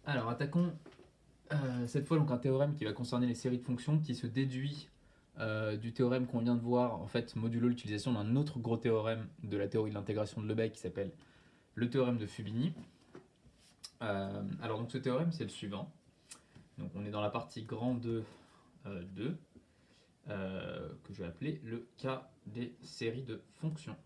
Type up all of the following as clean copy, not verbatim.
Alors, attaquons cette fois donc un théorème qui va concerner les séries de fonctions qui se déduit du théorème qu'on vient de voir, en fait, modulo l'utilisation d'un autre gros théorème de la théorie de l'intégration de Lebesgue qui s'appelle le théorème de Fubini. Alors, donc ce théorème, c'est le suivant. Donc, on est dans la partie grand 2, 2 que je vais appeler le cas des séries de fonctions.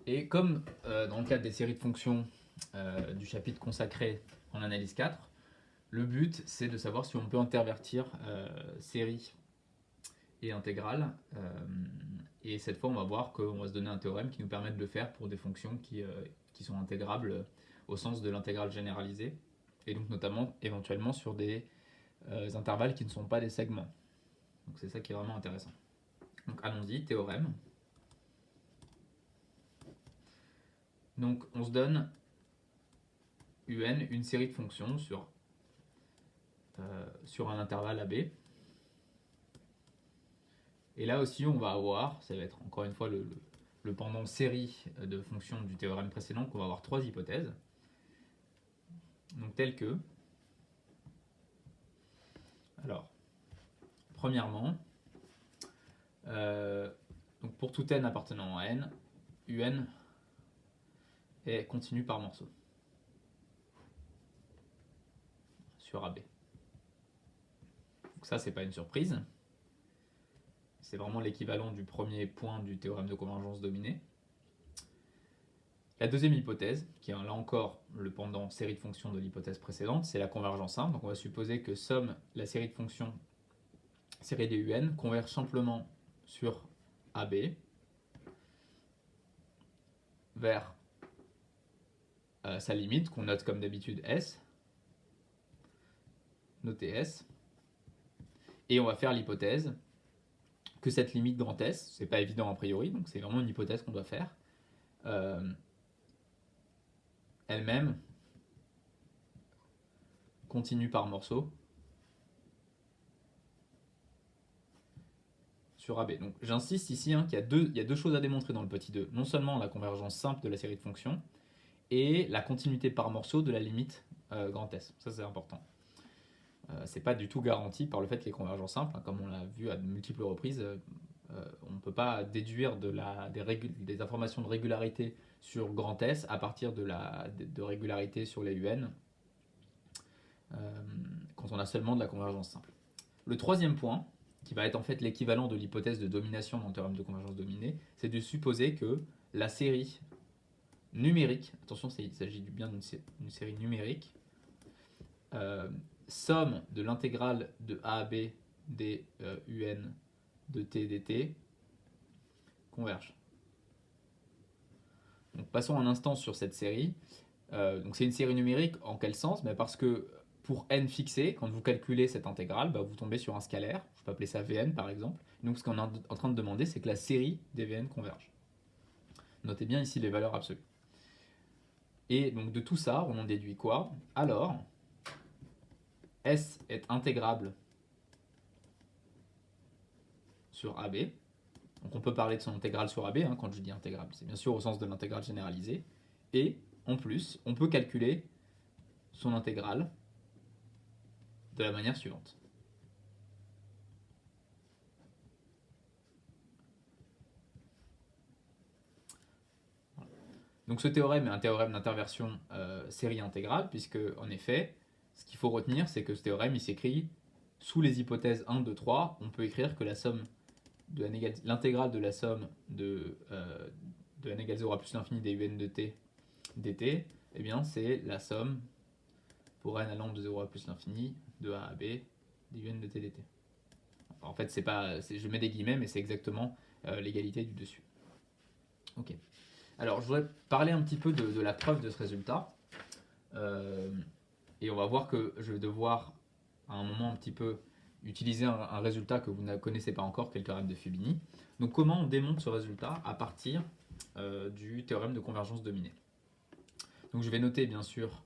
Et comme dans le cadre des séries de fonctions du chapitre consacré en analyse 4, le but c'est de savoir si on peut intervertir séries et intégrales. Et cette fois, on va voir qu'on va se donner un théorème qui nous permet de le faire pour des fonctions qui sont intégrables au sens de l'intégrale généralisée, et donc notamment éventuellement sur des intervalles qui ne sont pas des segments. Donc c'est ça qui est vraiment intéressant. Donc allons-y, théorème. Donc on se donne UN, une série de fonctions sur un intervalle AB. Et là aussi, on va avoir, ça va être encore une fois le pendant série de fonctions du théorème précédent, qu'on va avoir trois hypothèses. Donc telles que, alors, premièrement, donc pour tout n appartenant à n, UN est continu par morceau sur AB. Donc ça, c'est pas une surprise. C'est vraiment l'équivalent du premier point du théorème de convergence dominée. La deuxième hypothèse, qui est là encore le pendant série de fonctions de l'hypothèse précédente, c'est la convergence simple. Donc on va supposer que somme la série de fonctions série des UN converge simplement sur AB vers sa limite, qu'on note comme d'habitude S, notée S, et on va faire l'hypothèse que cette limite grand S, c'est pas évident a priori, donc c'est vraiment une hypothèse qu'on doit faire, elle-même continue par morceau sur AB. Donc j'insiste ici qu'il y a deux choses à démontrer dans le petit 2. Non seulement la convergence simple de la série de fonctions, et la continuité par morceau de la limite grand S. Ça c'est important. C'est pas du tout garanti par le fait que les convergences simples, comme on l'a vu à de multiples reprises, on ne peut pas déduire des informations de régularité sur grand S à partir de régularité sur les UN quand on a seulement de la convergence simple. Le troisième point, qui va être en fait l'équivalent de l'hypothèse de domination dans le théorème de convergence dominée, c'est de supposer que la série numérique, attention, il s'agit bien d'une série numérique, somme de l'intégrale de A à B des UN de T dt converge. Donc passons un instant sur cette série. Donc c'est une série numérique en quel sens? Parce que pour n fixé, quand vous calculez cette intégrale, vous tombez sur un scalaire, je peux appeler ça Vn par exemple. Donc ce qu'on est en train de demander, c'est que la série des Vn converge. Notez bien ici les valeurs absolues. Et donc de tout ça, on en déduit quoi? Alors, S est intégrable sur AB. Donc on peut parler de son intégrale sur AB quand je dis intégrable. C'est bien sûr au sens de l'intégrale généralisée. Et en plus, on peut calculer son intégrale de la manière suivante. Donc ce théorème est un théorème d'interversion série intégrale, puisque en effet, ce qu'il faut retenir, c'est que ce théorème, il s'écrit sous les hypothèses 1, 2, 3. On peut écrire que la somme de l'intégrale de la somme de n égale 0 à plus l'infini des un de t dt, eh bien c'est la somme pour n allant de 0 à plus l'infini de a à b des un de t dt. En fait, je mets des guillemets, mais c'est exactement l'égalité du dessus. Ok. Alors, je voudrais parler un petit peu de la preuve de ce résultat. Et on va voir que je vais devoir, à un moment un petit peu, utiliser un résultat que vous ne connaissez pas encore, qui est le théorème de Fubini. Donc, comment on démontre ce résultat à partir du théorème de convergence dominée? Donc, je vais noter, bien sûr,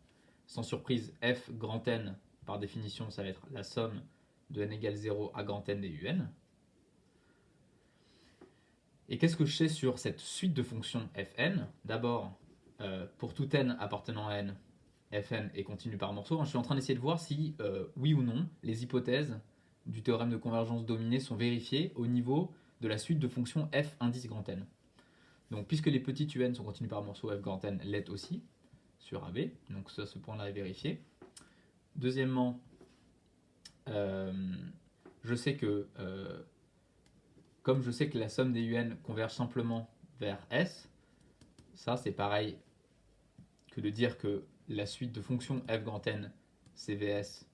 sans surprise, f grand N, par définition, ça va être la somme de n égale 0 à grand N des UN. Et qu'est-ce que je sais sur cette suite de fonctions fn? D'abord, pour tout n appartenant à n, fn est continu par morceau. Je suis en train d'essayer de voir si, oui ou non, les hypothèses du théorème de convergence dominée sont vérifiées au niveau de la suite de fonctions f indice grand N. Donc, puisque les petits un sont continus par morceau, f grand N l'est aussi sur AB. Donc, ça, ce point-là est vérifié. Deuxièmement, je sais que, comme je sais que la somme des UN converge simplement vers S, ça c'est pareil que de dire que la suite de fonctions f grand N, c'est Vs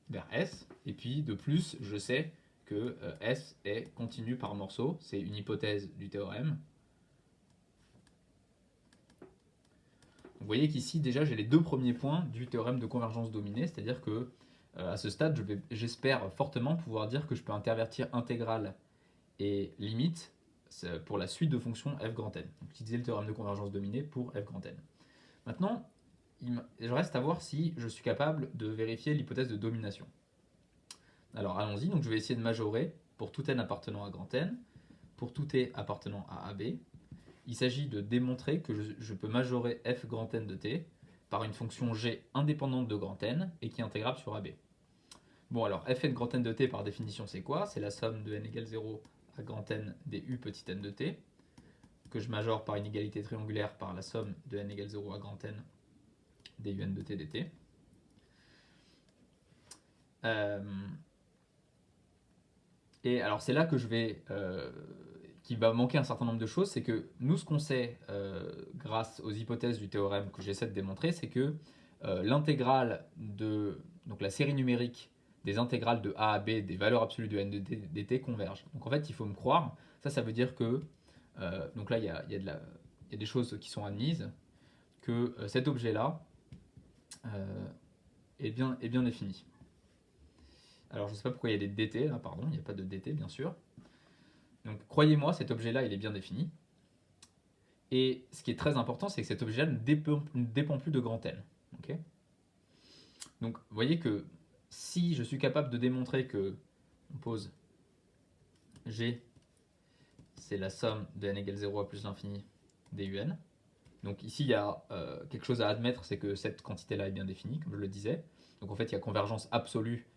vers S. Et puis de plus, je sais que S est continu par morceau. C'est une hypothèse du théorème. Vous voyez qu'ici, déjà, j'ai les deux premiers points du théorème de convergence dominée, c'est-à-dire que à ce stade, j'espère fortement pouvoir dire que je peux intervertir intégrale et limite pour la suite de fonctions f grand N. Donc, utiliser le théorème de convergence dominée pour f grand N. Maintenant, je reste à voir si je suis capable de vérifier l'hypothèse de domination. Alors allons-y, donc je vais essayer de majorer pour tout n appartenant à grand N, pour tout t appartenant à AB. Il s'agit de démontrer que je peux majorer f grand N de t par une fonction g indépendante de grand N et qui est intégrable sur AB. Bon alors, fn grand N de t par définition c'est quoi? C'est la somme de n égale 0 à grand N des u petit n de t, que je majore par une égalité triangulaire par la somme de n égale 0 à grand N des un de t dt. Et alors c'est là que je vais... qui va manquer un certain nombre de choses, c'est que nous, ce qu'on sait grâce aux hypothèses du théorème que j'essaie de démontrer, c'est que l'intégrale de... donc la série numérique des intégrales de a à b des valeurs absolues de n de dt convergent. Donc en fait, il faut me croire, ça veut dire que... donc là, il y a des choses qui sont admises, que cet objet-là est bien défini. Alors je ne sais pas pourquoi il y a des dt là, pardon, il n'y a pas de dt bien sûr. Donc croyez-moi, cet objet-là, il est bien défini. Et ce qui est très important, c'est que cet objet-là ne dépend plus de grand N. Okay, donc vous voyez que si je suis capable de démontrer que on pose G, c'est la somme de n égale 0 à plus l'infini des un. Donc ici, il y a quelque chose à admettre, c'est que cette quantité-là est bien définie, comme je le disais. Donc en fait, il y a convergence absolue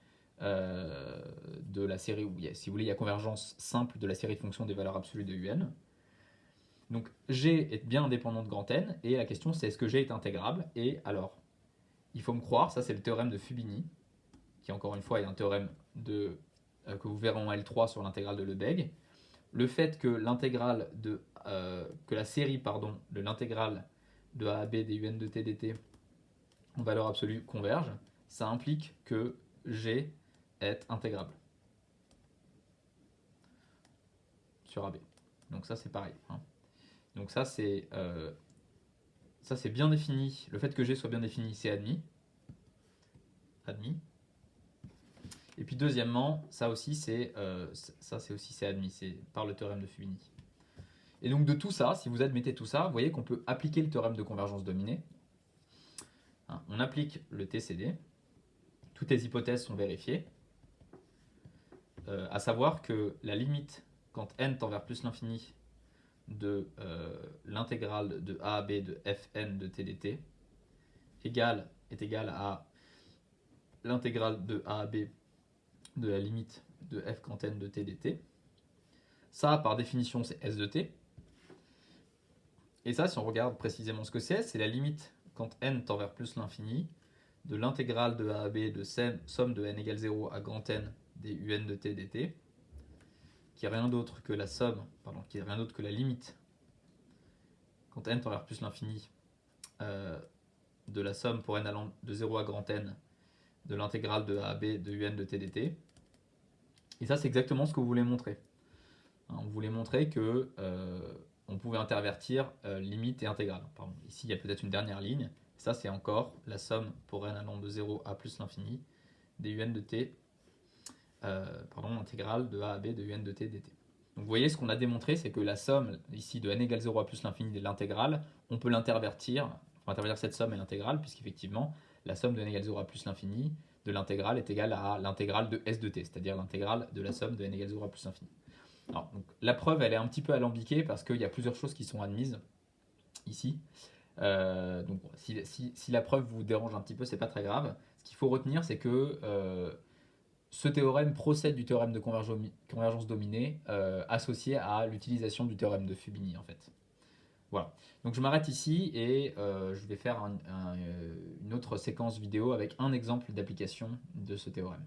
de la série, ou si vous voulez, il y a convergence simple de la série de fonctions des valeurs absolues de un. Donc G est bien indépendant de grand N, et la question c'est est-ce que G est intégrable? Et alors, il faut me croire, ça c'est le théorème de Fubini, qui encore une fois est un théorème que vous verrez en L3 sur l'intégrale de Lebesgue. Le fait que l'intégrale que la série de l'intégrale de a à b des un de t dt en valeur absolue converge, ça implique que G est intégrable sur AB. Donc ça c'est pareil. Donc ça c'est bien défini. Le fait que G soit bien défini, c'est admis. Et puis deuxièmement, ça aussi c'est admis, c'est par le théorème de Fubini. Et donc de tout ça, si vous admettez tout ça, vous voyez qu'on peut appliquer le théorème de convergence dominée. On applique le TCD, toutes les hypothèses sont vérifiées, à savoir que la limite quand n tend vers plus l'infini de l'intégrale de a à b de fn de t dt est égale à l'intégrale de a à b de la limite de f grand n de t dt. Ça, par définition, c'est s de t. Et ça, si on regarde précisément ce que c'est la limite quand n tend vers plus l'infini de l'intégrale de a à b de somme de n égale 0 à grand N des un de t dt, qui est rien d'autre que la limite quand n tend vers plus l'infini de la somme pour n allant de 0 à grand N de l'intégrale de a à b de un de t dt. Et ça, c'est exactement ce que vous voulez montrer. On voulait montrer que on pouvait intervertir limite et intégrale. Pardon. Ici, il y a peut-être une dernière ligne. Ça, c'est encore la somme pour n allant de 0 à plus l'infini des un de t, intégrale de a à b de un de t dt. Donc vous voyez, ce qu'on a démontré, c'est que la somme ici de n égale 0 à plus l'infini de l'intégrale, on peut l'intervertir, cette somme et l'intégrale, puisqu'effectivement, la somme de n égale 0 à plus l'infini de l'intégrale est égale à l'intégrale de s de t, c'est-à-dire l'intégrale de la somme de n égale 0 à plus l'infini. Alors, donc, la preuve, elle est un petit peu alambiquée parce qu'il y a plusieurs choses qui sont admises ici. Donc, si la preuve vous dérange un petit peu, c'est pas très grave. Ce qu'il faut retenir, c'est que ce théorème procède du théorème de convergence dominée associé à l'utilisation du théorème de Fubini en fait. Voilà. Donc je m'arrête ici et je vais faire une autre séquence vidéo avec un exemple d'application de ce théorème.